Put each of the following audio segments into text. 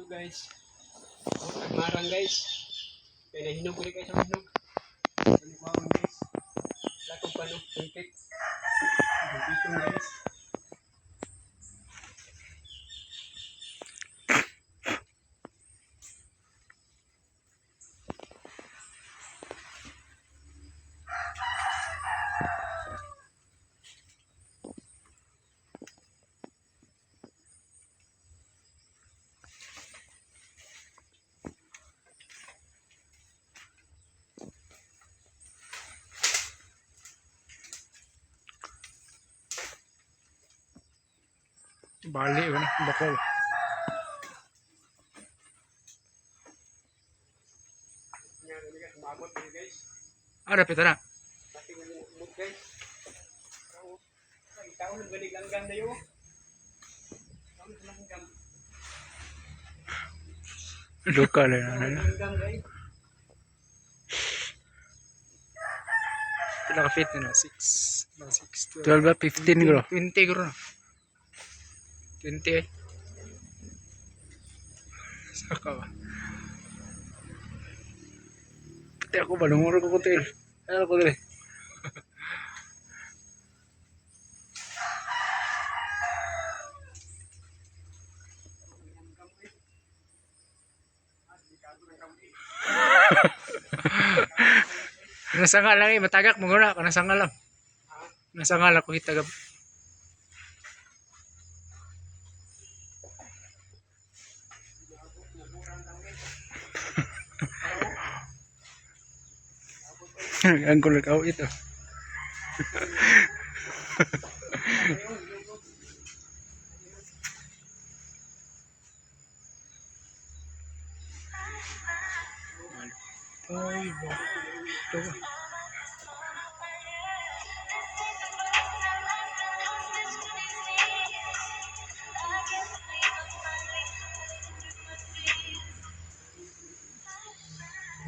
Hello guys. Nagmarang guys. Kaya nahinog ko rin kayo sa hinog. Panikwawang guys. Lakong panog. Tungkit. Dito guys. Bali, wala bakal. Umabot din guys. Dapat na. Pati umot guys. Itaon ng galig langgam na yun. Itaon ng langgam. Lokal na. Langgam guys. Pila ka feet na 6. 12 ba 15 gro. 20 gro. 20 eh. Saka ba? Pati ako ba? Lumuro ko kutil. Ano ko dili? Nasangal lang eh. Matagak mo guna. Nasangal lang. Nasangal ako hitagap. Ang kulit ako ito. Ay, ito.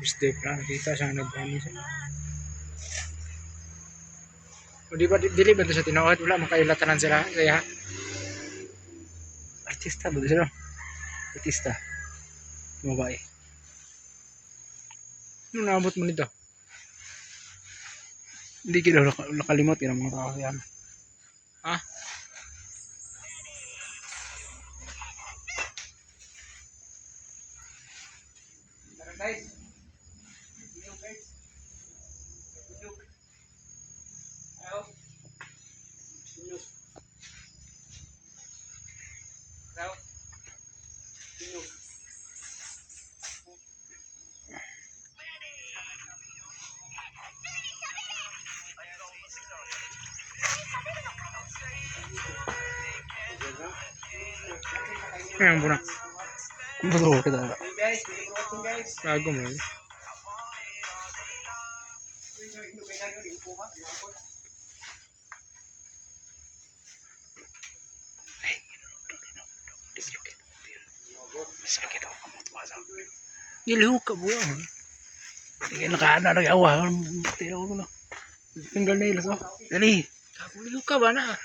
Step lang kita sa nagpani siya. O di ba dili ba sa tinuod wala makailatanan sila kaya artista ba sila? Artista. Babae. Ano naabot mo nito? Hindi kilo nakalimot yung mga tao yan. Ha? Tara guys. Hinog guys. Hinog. Ayaw. Hinog. Ayaw. Hinog. Ayan po na. Buto kita. Hey guys, thank you for watching guys. Bago mo. Sakit ako kamot pasang. Giliw ka buya. Hindi nakaano nag-awa. Tira ko na. Tinggal na ilas oh. Dali. Giliw ka ba na?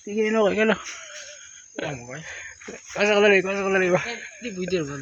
Sige no kay kala. Kasa ka dali ba? Hindi, pwede naman.